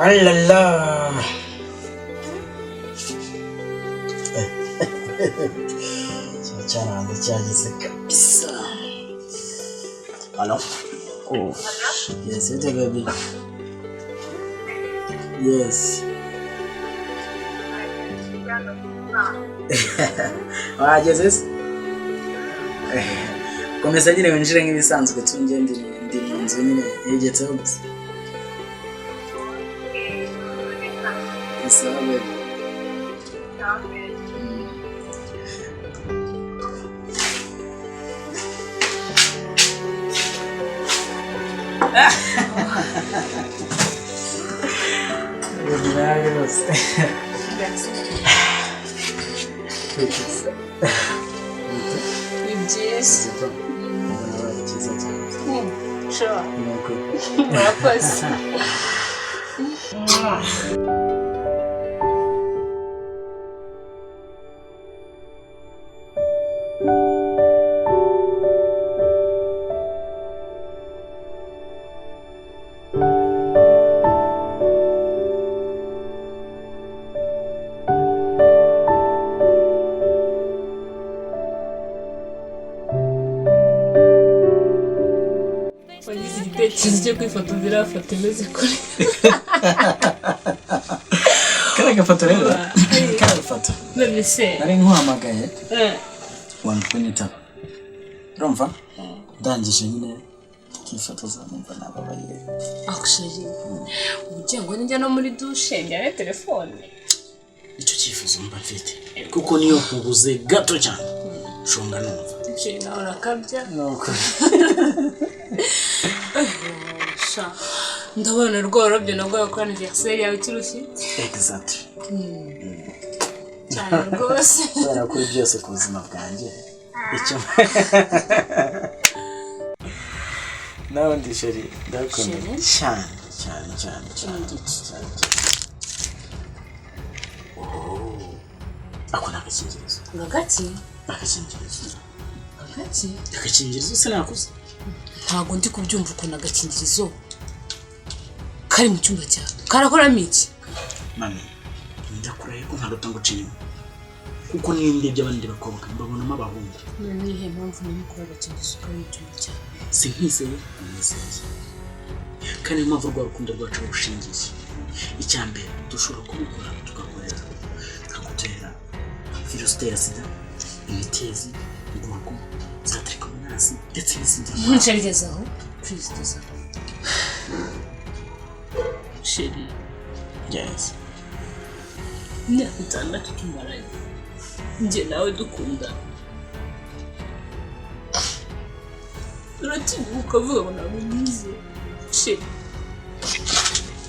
Alala. Cyane cyageze kabisa. Hello. Oh. Yes, it's a baby. Yes. Wageze? Komeza nyine winjire nk'ibisanzwe tungende ndi mu nzu nyine yegetseho gusa. Isabe. Kizije kwifoto birafata imeze kuri. Kana gafoto rero. Kana gafoto. None se. Ari nkuhamagaye. Wankunyita. Urumva? Ndangije nyine kifotoza numva nababaye. Akushije. Ugiye ngo njya no muri douche njya telefone. Icyo cyifuzo mba mfite. Kuko niyo kubuze gato cyane. Shonga numva. Icyo nawe rakabya. Nuko. Ndabona rworobye nabwo ko anniversaire yawe kirufite. Exactly. Cyane rwose. Barakora byose ku buzima bwanjye. Icyo. Nawe ndi sheri ndakunda cyane. Oh. Akona agakingirizo. Ngagati? Agakingirizo. Ngagati? Agakingirizo sinakuze. Ntago ndi kubyumva ukuntu agakingirizo kari mu cyumba cyawe karakoramo iki mami ndakuraye ko ntaruta ngo ciye kuko ninde by'abandi bakobwa mbabonamo abahungu nihe mpamvu nini kuri agakingirizo kari mu cyumba cyawe sinkiseye ameseze kandi mpamvu rwa rukundo rwacu rushingiye icyambere dushobora kubikora tugakorera tukagutera virusi ya SIDA imitezi ubwoko zatrikomasi ndetse n'izindi nsharigezaho please Sheri. Yes. Ndakutanda tutumaraye. Nje nawe dukunda. Uratibuka vuga ngo nabize. Sheri.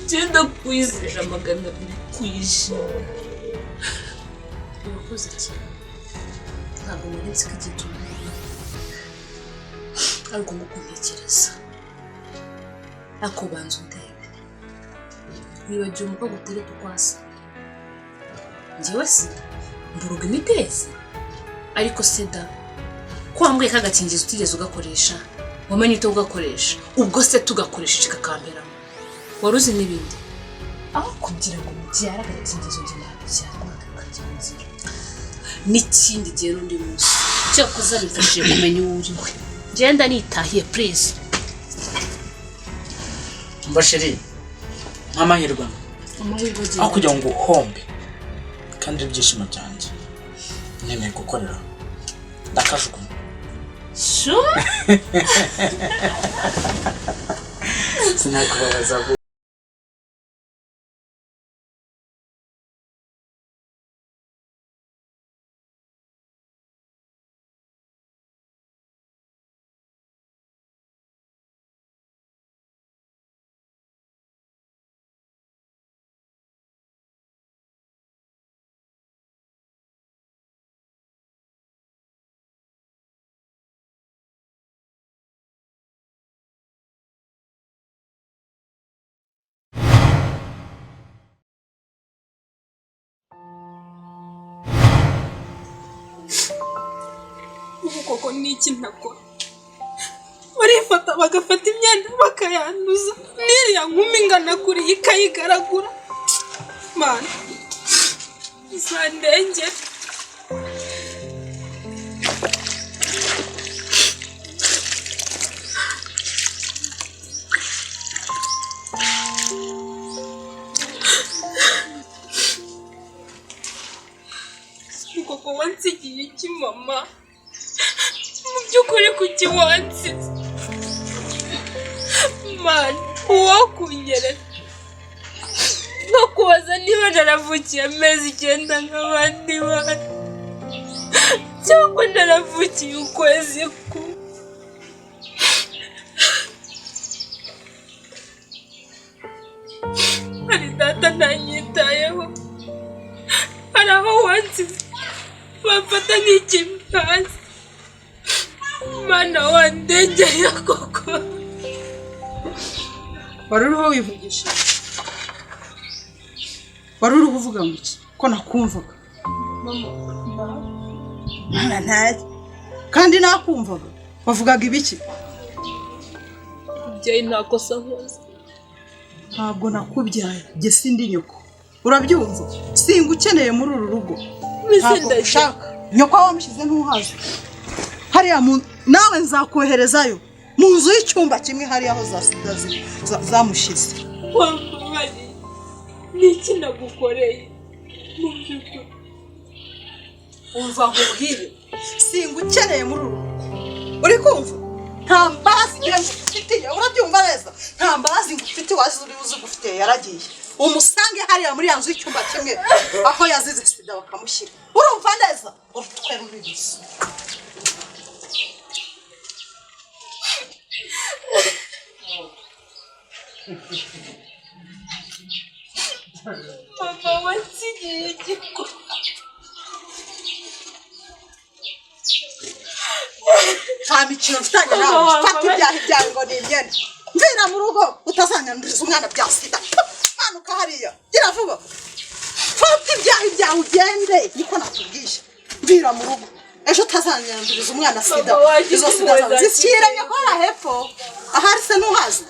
Genda kwizera amagana abiri kwijima. Urakoze cyane. Ntabwo nari ko igituma. Ariko ngukuntekereza. Ako banzu ndebe. Wibagiwe umukobwa utereta ukwasa. Njyewe si mburuga imitezi. Ariko SIDA ko wambwiye ko agakingirizo utigeze ugakoresha wamenye ute ugakoresha ubwo se tugakoresha kikakamperamo waruzi n'ibindi aho kugira ngo mubyara agakingirizo njye nabyara agakingirizo n'ikindi gihe n'undi munsi cyo kuzabifashije kumenya uwo uriwe genda nitahiye please mbashiri amahirwe aho kugira ngo uhombe kandi ibyishimo byanjye nemeye gukorera ndakajugunya sure sinakubabaza koko niki ntakora barifata bagafata imyenda bakayanduza n'iriya nkumi ingana kuri ikayigaragura mana izandengera koko wansigiye iki mama mu by'ukuri kuki wansize man uwakunyerera no kubaza niba naravukiye amezi 9 nk'abandi bana cyangwa naravukiye ukwezi kumwe hari data ntanyitayeho hari aho wansize bamfata nk'ikimbazi mana wandengeye koko wari uriho wivugisha wari uriho uvuga ngo iki ko nakumvaga mama ntaye kandi nakumvaga bavugaga ibiki kubyaye ntakosa nkoze ntabwo nakubyaye jye sindi nyoko urabyumva singa ukeneye muri uru rugo ntabwo ushaka nyoko wamushyize ntuhaze hariya nawe nzakoherezayo mu nzu y'icyumba kimwe hariya aho za SIDA zamushize wambaye niki nagukoreye mu by'ukuri umva nkubwire singa ukeneye muri uru rugo uri kumva nta mbazi ngufitiye urabyumva neza nta mbazi ngufitiye wazi uri uzi gufitiye yaragiye umusange hariya muri ya nzu y'icyumba kimwe aho yazize SIDA bakamushyira urumva neza urutwe rubizi mama wansigiye igiko nta mikino mfitanye nawe fata ibyaha ibyawe ngo ni imyenda mvira mu rugo utazanyanduriza umwana bya SIDA manuka hariya gira vuba fata ibyaha ibyawe ugende niko nakubwisha mvira mu rugo ejo utazanyanduriza umwana SIDA izo SIDA zishyiranye ko hepfo ahari se ntuhazi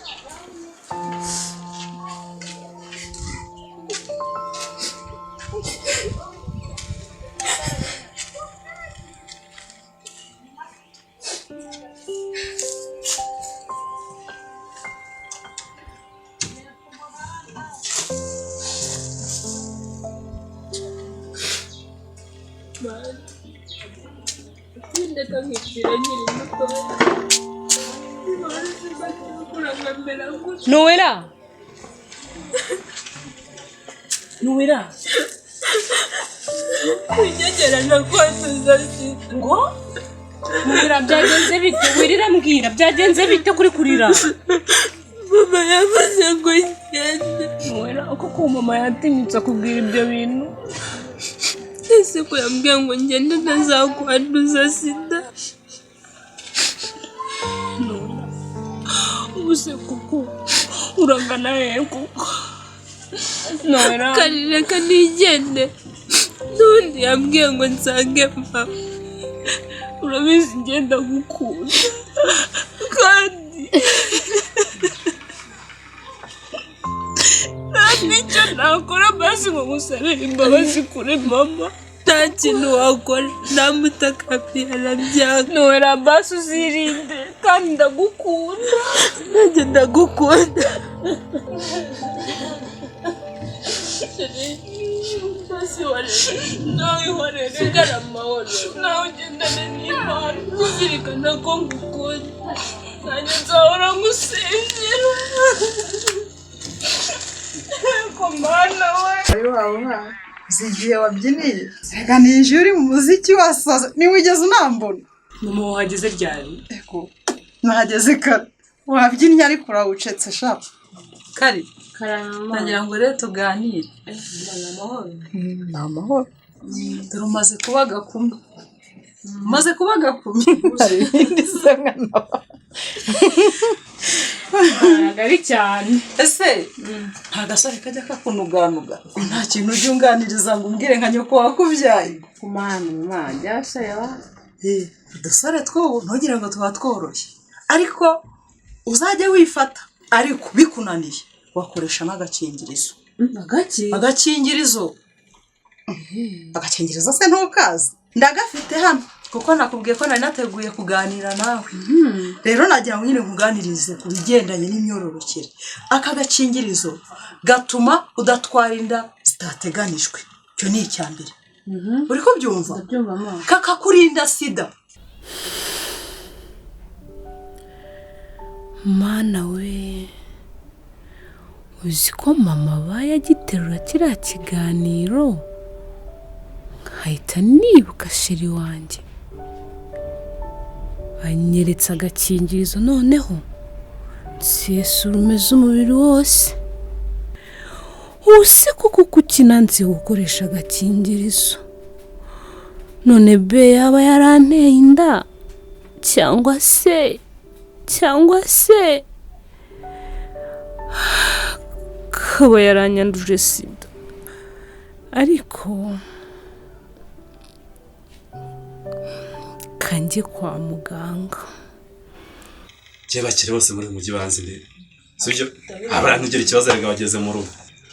ndeka nkibwira nyiri mutoya Nuwera kunyegera nakwanduza SIDA ngo Nuwera byagenze bite wirira mbwira byagenze bite kuri kurira mama yavuze ngo ngende Nuwera uko ko mama yatinyutse kubwira ibyo bintu ese ko yambwiye ngo ngende ntazakwanduza SIDA ubuse kuko urangana yego Nuwera karire kanigende n'undi yambwiye ngo nsange mama urabizi ngenda gukunda kandi nicyo nakora basi ngo ngusabire imbabazi kuri mama nta kintu wakora namutakambira arabyanga Nuwera basi uzirinde kandi ndagukunda nanjye ndagukunda nawe ihorere sigara amahoro nawe ugendane n'Imana kuzirikana ko ngukunda nanjye nzahora ngusengera ko mana we ari wawe mwana zigiye wabyiniye reka nije uri mu muziki wasaza niwe ugeze unambona mama wahageze ryari eko nahageze kare wabyinnye ariko urawucetse sha kari karama nagira ngo rero tuganire amahoro turumaze kubaga kumwe maze kubaga kumwe hari ibindi se mwana agari cyane ese nta gasore kajya kakunuganuga nta kintu ujya unganiriza ngo umbwire nka nyoko wakubyaye kumana mama byasha yawa udusore tw'ubu ntugire ngo tuba tworoshye ariko uzajya wifata ariko bikunaniye wakoresha n'agakingirizo. Agakingirizo agakingirizo se ntukazi? Ndagafite hano kuko nakubwiye ko nari nateguye kuganira nawe. Rero nagira ngo nyine nkuganirize ku bigendanye n'imyororokere. Aka gakingirizo gatuma udatwara inda zitateganijwe. Cyo ni icyambere. Uri ko byumva? Ndabyumva mama. Kakakurinda SIDA. Mana we, uzi ko mama bayagiterura kiriya kiganiro nkahita nibuka sheri wanjye anyeretse agakingirizo, noneho nsesura umeze umubiri wose. Use kuko kukinanze gukoresha agakingirizo, none be yaba yaranteye inda cyangwa se kaba yaranyanduje SIDA. Ariko kanjye kwa muganga. Bakiri bose muri mujyi banzi ndebe sibyo abantu ugira ikibazo rega bageze mu rugo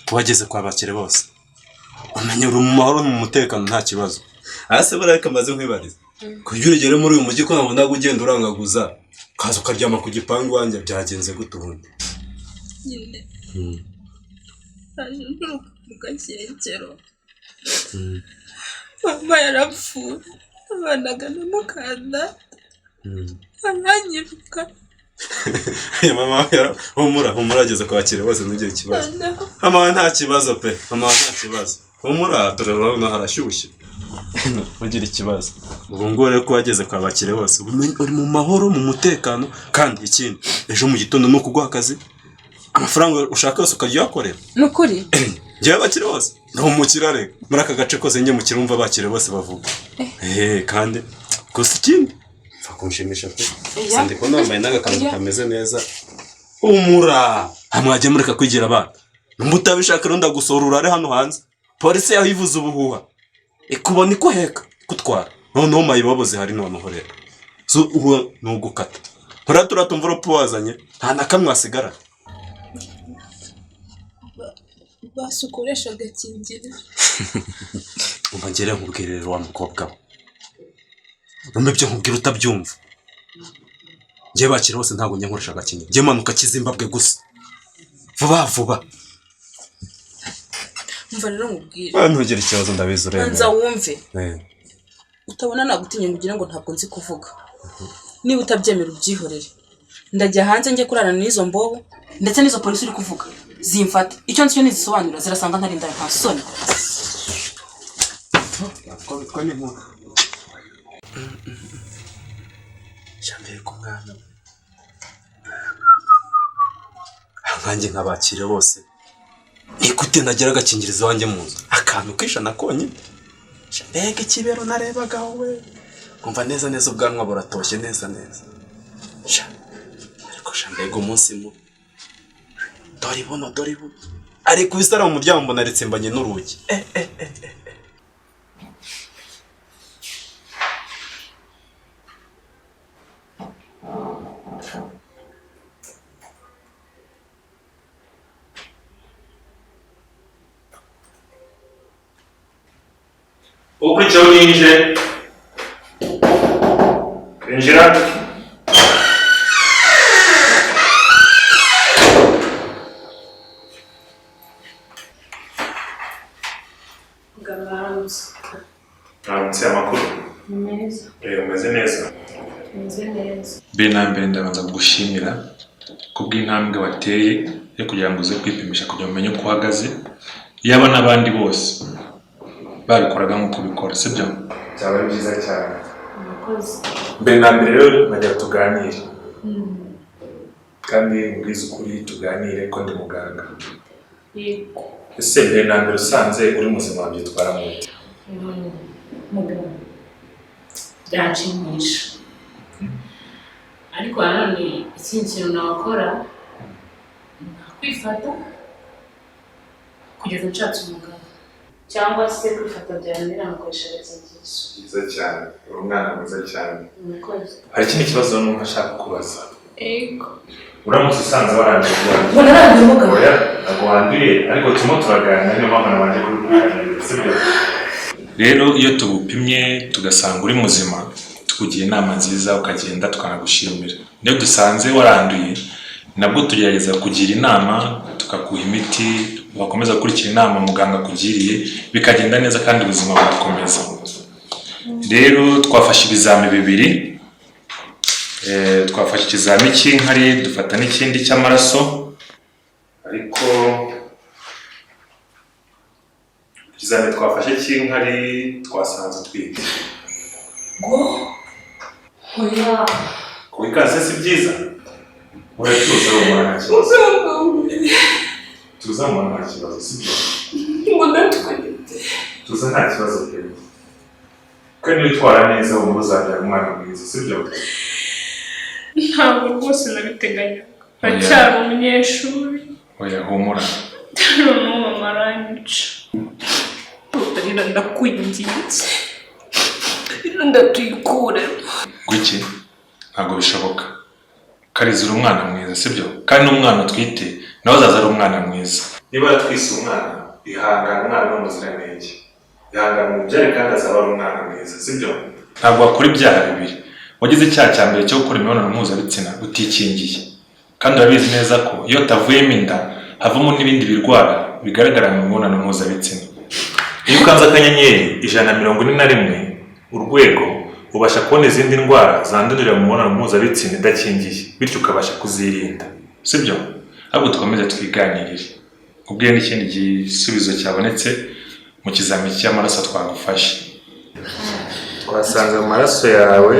kubageze kwa bakire bose umenye uri mu mahoro mu mutekano nta kibazo. Ase baraka maze nkwibariza kurya urugero muri uyu mujyi ko nabona ugenda urangaguza kaza ukaryama ku gipangu wanjye byagenze gute ubundi? Nyine aje mu gakekero mama yarapfuye abanaga n'umukanda ananyiruka. Mama humura ageze kwa bakire bose ntugire ikibazo. Mama nta kibazo pe, mama nta kibazo. Humura turabona harashyushye. Ugira ikibazo. Ubu ngo rero ko wageze kwa bakire bose uri mu mahoro mu mutekano, kandi ikindi ejo mu gitondo no kuguha akazi amafaranga ushaka yose ukajya uyakorera. Nukuri njye bakire bose no mu kirare muri aka gace kose njye mu kirumva bakire bose bavuga. Kandi gusa ikindi fakunshimisha pe sindi ko nambaye n'agakanzu kameze neza. Humura hamwaje mureka kwigira abana mutabishaka ronda gusorura ari hano hanze polisi yahivuze ubuhuha ikubona iko heka kutwara noneho mayibaboze hari noneho rero so uwo nugukata hora turatumva urupo wazanye nta nakamwe asigara. basukoresha agakingirizo. Umangere nkubwirero wa mukobwa numbe byo nkubwira utabyumva. Ngiye bakira bose ntago nyankoresha agakingirizo ngiye manuka Kizimbabwe gusa vuba. Umva rero nkubwire ntugire ikibazo ndabizi urebe nza wumve utabona nagutinye ngugira ngo ntabwo nzi kuvuga. Niba utabyemera ubyihorere ndajya hanze njye kurana n'izo mbobo ndetse n'izo polisi uri kuvuga zimfata. Icyo nzi cyo nizisobanura zirasanga ntari ndara nta soni. ko ni nkuru cyambere ku mwana nkanjye nkabakire bose nikute nagera agakingirizo wanjye mu nzu akantu kwishana konyine mbega ikibero narebagaho we kumva neza ubwanwa buratoshye neza ariko mbega umunsi mu dore ibuno ari kubisara mu muryango mbona aritsimbanye n'urugi. Ukurikiyeho ninje kwinjira. Aramutse amakuru Neza. Umeze neza. Mbere ndabanza kugushimira kubw'intambwe wateye yo kugira ngo uze kwipimisha kugira umenye uko uhagaze. Yaba n'abandi bose babikoraga nk'uko ubikora sibyo? Byaba ari byiza cyane. Mbere rero najya tuganire kandi mbwiza ukuri tuganire ko ndi muganga. Yego. Ese mbere usanze uri muzima wabyitwara mute? Muganga byanshimisha, ariko nanone ikindi kintu nakora nakwifata kugeza nshatse umugabo, cyangwa se kwifata byananira nkoresha agakingirizo. Byiza cyane, uri umwana mwiza cyane. Hari ikindi kibazo numva nshaka kubaza. Ego. Uramutse usanze waranduye ibyawe. Wararanduye umugabo. Oya, ntabwo wanduye ariko turimo turaganira niyo mpamvu nabanje kubiganiriza, sibyo? Rero iyo tugupimye tugasanga uri muzima tukugira inama nziza ukagenda tukanagushimira. Niyo dusanze waranduye nabwo tugerageza kugira inama tukakuha imiti ugakomeza gukurikira inama muganga akugiriye bikagenda neza kandi ubuzima bugakomeza. Rero twafashe ibizami bibiri, twafashe ikizami cy'inkari dufata n'ikindi cy'amaraso, ariko ikizami twafashe cy'inkari twasanze twite. Oya. Kubikase si byiza. Uratuza umwana nta kibazo. Tuza umwana nta kibazo sibyo? Tuza nta kibazo pe. Kandi witwara neza ubu uzabyara umwana mwiza sibyo? Ntabwo rwose nabiteganya. Ndacyari umunyeshuri. Oya humura. Noneho mama aranyica. Utarira ndakwinginze. Ndatuyikure. Gwiki ntabwo bishoboka. Karizira umwana mwiza sibyo? Kandi n'umwana twite nawe azaza ari umwana mwiza. Niba atwise umwana ihangana umwana n'umuziranenge. Ihangana umubyare kandi azaba ari umwana mwiza sibyo? Ntabwo wakora ibyaha bibiri. Wagize icyaha cya mbere cyo gukora imibonano mpuzabitsina utikingiye. Kandi urabizi neza ko iyo tavuyemo inda havamo n'ibindi birwara bigaragara mu mibonano mpuzabitsina. Iyo ukanze akanyenyeri 141 urwego ubasha kubona izindi ndwara zandurira mu mibonano mpuzabitsina idakingiye bityo ukabasha kuzirinda sibyo? Ahubwo dukomeze twiganirire kubwiye n'ikindi gisubizo cyabonetse mu kizami cy'amaraso twagufashe. Twasanze amaraso yawe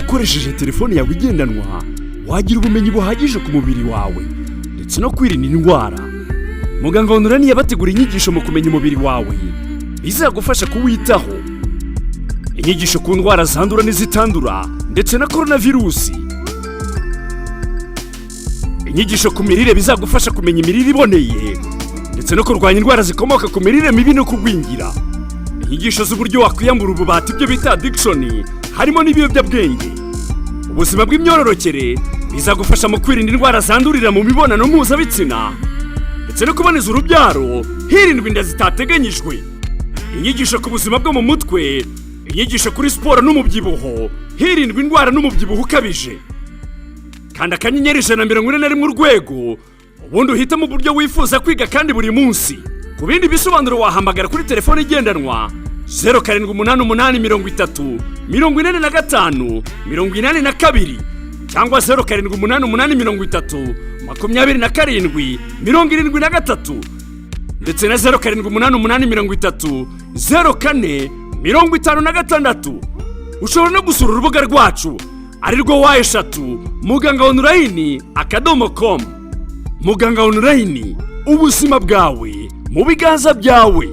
ukoresheje telefone yawe igendanwa wagira ubumenyi buhagije ku mubiri wawe ndetse no kwirinda indwara. Muganga Honorani yabategura inyigisho mu kumenya umubiri wawe bizagufasha kuwitaho, inyigisho ku ndwara zandura n'izitandura ndetse na coronavirusi, inyigisho ku mirire bizagufasha kumenya imirire iboneye ndetse no kurwanya indwara zikomoka ku mirire mibi no kugwingira, inyigisho z'uburyo wakwiyambura ububata ibyo bita addiction harimo n'ibiyobyabwenge. Ubuzima bw'imyororokere bizagufasha mu kwirinda indwara zandurira mu mibonano mpuzabitsina ndetse no kuboneza urubyaro hirindwa inda zitateganyijwe, inyigisho ku buzima bwo mu mutwe, inyigisho kuri siporo n'umubyibuho hirindwa indwara n'umubyibuho ukabije. Kanda akanyenyeri 141 urwego ubundi uhitamo uburyo wifuza kwiga kandi buri munsi. Ku bindi bisobanuro wahamagara kuri telefone igendanwa 0788304582 cyangwa 0788302773 ndetse na 0788300456. Ushobora no gusura urubuga rwacu ari rwo wa3mugangaonline.com. Muganga Online, ubuzima bwawe mu biganza byawe.